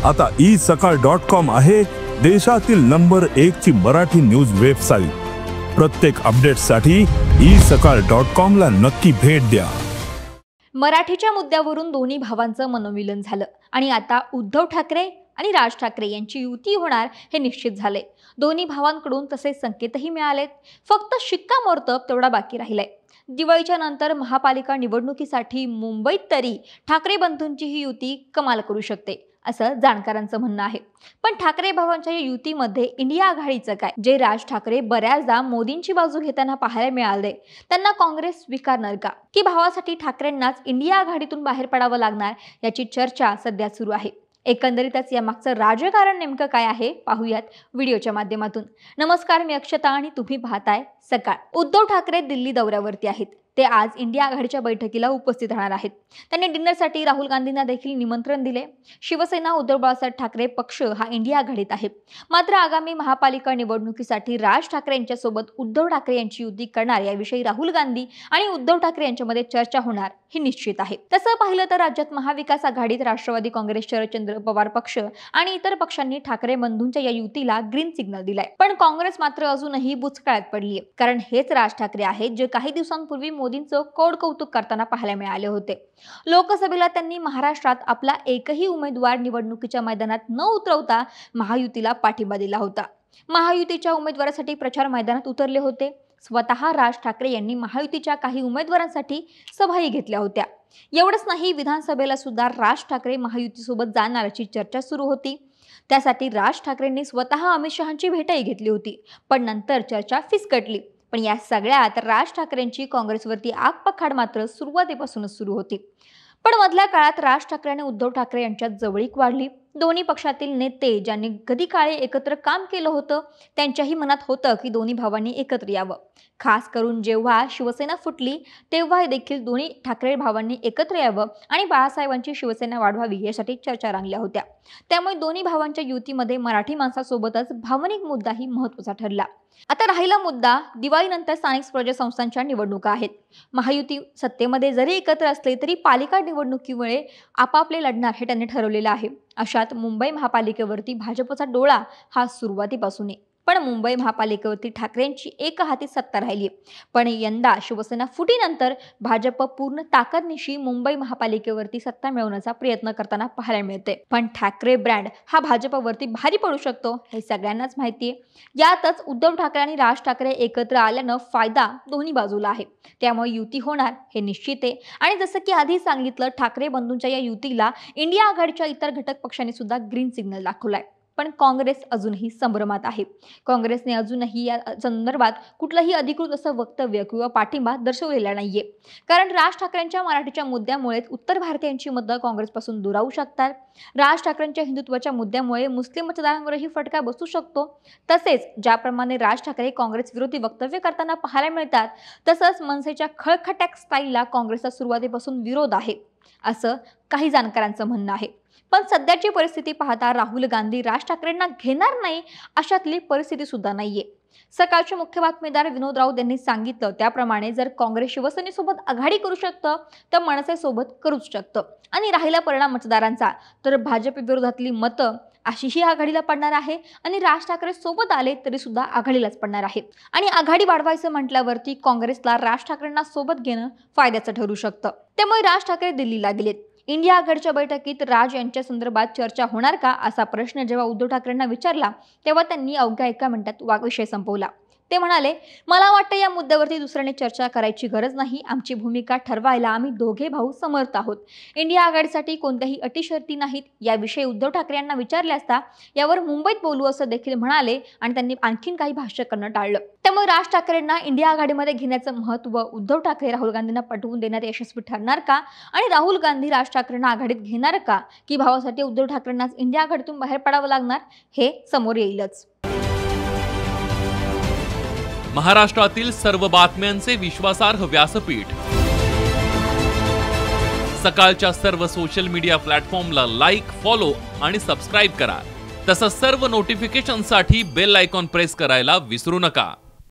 आता isakal.com आहे देशातील नंबर 1 ची मराठी न्यूज वेबसाईट। प्रत्येक अपडेटसाठी isakal.com ला नक्की भेट द्या। मराठीच्या मुद्द्यावरून दोन्ही भावांचं मनोमिलन झालं आणि आता उद्धव ठाकरे आणि राज ठाकरे यांची युती होणार हे निश्चित झाले। दोन्ही भावांकडून तसे संकेतही मिळालेत, फक्त शिक्कामोर्तब तेवढा बाकी राहिलाय। दिवाळीच्या नंतर महापालिका निवडणुकीसाठी मुंबईत तरी ठाकरे बंधूंची ही युती कमाल करू शकते असं जाणकारांचं म्हणणं आहे। पण ठाकरे भावांच्या या युतीमध्ये इंडिया आघाडीचं काय, जे राज ठाकरे बऱ्याचदा मोदींची बाजू घेताना पाहायला मिळाले, त्यांना काँग्रेस स्वीकारणार का, की भावासाठी ठाकरेंनाच इंडिया आघाडीतून बाहेर पडावं लागणार, याची चर्चा सध्या सुरू आहे। एकंदरीतच या मागचं राजकारण नेमकं काय आहे पाहूयात व्हिडिओच्या माध्यमातून। नमस्कार, मी अक्षता आणि तुम्ही पाहताय सकाळ। उद्धव ठाकरे दिल्ली दौऱ्यावरती आहेत। ते आज इंडिया आघाडीच्या बैठकीला उपस्थित राहणार आहेत। त्यांनी डिनरसाठी राहुल गांधींना देखील निमंत्रण दिले। शिवसेना उद्धव बाळासाहेब ठाकरे पक्ष हा इंडिया आघाडीत आहे। मात्र आगामी महापालिका निवडणुकीसाठी राज ठाकरे यांच्यासोबत उद्धव ठाकरे यांची युती करणार याविषयी राहुल गांधी आणि उद्धव ठाकरे यांच्यामध्ये चर्चा होणार हे निश्चित आहे। तसं पाहिलं तर राज्यात महाविकास आघाडीत राष्ट्रवादी काँग्रेस, शरदचंद्र पवार पक्ष आणि इतर पक्षांनी ठाकरे बंधूंच्या या युतीला ग्रीन सिग्नल दिलाय। पण काँग्रेस मात्र अजूनही बुचकळ्यात पडलीय, कारण हेच राज ठाकरे आहेत जे काही दिवसांपूर्वी मोदींचं कोड कौतुक करताना पाहायला मिळाले होते। लोकसभेला त्यांनी महाराष्ट्रात आपला एकही उमेदवार निवडणुकीच्या मैदानात न उतरवता महायुतीला पाठिंबा दिला होता। महायुतीच्या उमेदवारासाठी प्रचार मैदानात उतरले होते। स्वतः राज ठाकरे यांनी महायुतीच्या काही उमेदवारांसाठी सभाही घेतल्या होत्या। एवढंच नाही, विधानसभेला सुद्धा राज ठाकरे महायुतीसोबत जाणारची चर्चा सुरू होती। त्यासाठी राज ठाकरेंनी स्वतः अमित शहांची भेटही घेतली होती, पण नंतर चर्चा फिसकटली। पण या सगळ्यात राज ठाकरेंची काँग्रेसवरती आगपाखाड मात्र सुरुवातीपासूनच सुरू होती। पण मधल्या काळात राज ठाकरे आणि उद्धव ठाकरे यांच्यात जवळीक वाढली। दोन्ही पक्षातील नेते ज्यांनी कधी काळे एकत्र काम केलं होतं, त्यांच्याही मनात होतं की दोन्ही भावांनी एकत्र यावं। खास करून जेव्हा शिवसेना फुटली तेव्हा देखील दोन्ही ठाकरे भावांनी एकत्र यावं आणि बाळासाहेबांची शिवसेना वाढवावी यासाठी चर्चा रंगल्या होत्या। त्यामुळे दोन्ही भावांच्या युतीमध्ये मराठी माणसासोबतच भावनिक मुद्दाही महत्त्वाचा ठरला। आता राहिला मुद्दा दिवाळीनंतर स्थानिक स्वराज्य संस्थांच्या निवडणुका आहेत। महायुती सत्तेमध्ये जरी एकत्र असले तरी पालिका निवडणुकीमुळे आपापले लढणार हे त्यांनी ठरवलेलं आहे। अशात मुंबई महापालिकेवरती भाजपचा डोळा हा सुरुवातीपासून आहे। पण मुंबई महापालिकेवरती ठाकरेंची एकहाती सत्ता राहिली। पण यंदा शिवसेना फुटीनंतर भाजप पूर्ण ताकदनिशी मुंबई महापालिकेवरती सत्ता मिळवण्याचा प्रयत्न करताना पाहायला मिळते। पण ठाकरे ब्रँड हा भाजपवरती भारी पडू शकतो हे सगळ्यांनाच माहिती आहे। यातच उद्धव ठाकरे आणि राज ठाकरे एकत्र आल्यानं फायदा दोन्ही बाजूला आहे। त्यामुळे युती होणार हे निश्चित आहे। आणि जसं की आधी सांगितलं, ठाकरे बंधूंच्या या युतीला इंडिया आघाडीच्या इतर घटक पक्षांनी सुद्धा ग्रीन सिग्नल दाखवलाय। पण काँग्रेस अजूनही संभ्रमात आहे। काँग्रेसने अजूनही या संदर्भात कुठलंही अधिकृत असं वक्तव्य किंवा पाठिंबा दर्शवलेला नाहीये, कारण राज ठाकरेंच्या मराठीच्या मुद्द्यामुळे उत्तर भारतीयांची मतं काँग्रेसपासून दुरावू शकतात। राज ठाकरेंच्या हिंदुत्वाच्या मुद्द्यामुळे मुस्लिम मतदारांवरही फटका बसू शकतो। तसेच ज्याप्रमाणे राज ठाकरे काँग्रेस विरोधी वक्तव्य करताना पाहायला मिळतात, तसंच मनसेच्या खळखट्याक स्टाईलला काँग्रेसचा सुरुवातीपासून विरोध आहे असं काही जाणकारांचं म्हणणं आहे। पण सध्याची परिस्थिती पाहता राहुल गांधी राज ठाकरेंना घेणार नाही अशातली परिस्थिती सुद्धा नाहीये। सकाळचे मुख्य बातमीदार विनोद राऊत यांनी सांगितलं त्याप्रमाणे जर काँग्रेस शिवसेनेसोबत आघाडी करू शकतं तर मनसेसोबत करूच शकतं। आणि राहिला परिणाम मतदारांचा, तर भाजप विरोधातली मतं अशीही आघाडीला पडणार आहे आणि राज ठाकरे सोबत आले तरी सुद्धा आघाडीलाच पडणार आहे। आणि आघाडी वाढवायचं म्हटल्यावरती काँग्रेसला राज ठाकरेंना सोबत घेणं फायद्याचं ठरू शकतं। त्यामुळे राज ठाकरे दिल्लीला गेलेत। इंडिया आघाडीच्या बैठकीत राज यांच्या संदर्भात चर्चा होणार का असा प्रश्न जेव्हा उद्धव ठाकरेंना विचारला तेव्हा त्यांनी अवघ्या 1 मिनिटात विषय संपवला। ते म्हणाले, मला वाटतं या मुद्द्यावरती दुसऱ्याने चर्चा करायची गरज नाही। आमची भूमिका ठरवायला आम्ही दोघे भाऊ समर्थ आहोत। इंडिया आघाडीसाठी कोणत्याही अटी शर्ती नाहीत। याविषयी उद्धव ठाकरे यांना विचारले असता यावर मुंबईत बोलू असं देखील म्हणाले आणि त्यांनी आणखीन काही भाष्य करणं टाळलं। त्यामुळे राज ठाकरेंना इंडिया आघाडीमध्ये घेण्याचं महत्त्व उद्धव ठाकरे राहुल गांधींना पटवून देण्यात यशस्वी ठरणार का, आणि राहुल गांधी राज ठाकरेंना आघाडीत घेणार का, की भावासाठी उद्धव ठाकरेंनाच इंडिया आघाडीतून बाहेर पडावं लागणार हे समोर येईलच। महाराष्ट्रातील सर्व बातम्यांचे विश्वासार्ह व्यासपीठ सकाळच्या सर्व सोशल मीडिया प्लॅटफॉर्मला लाईक, फॉलो आणि सबस्क्राईब करा। तसंच सर्व नोटिफिकेशनसाठी बेल आयकॉन प्रेस करायला विसरू नका।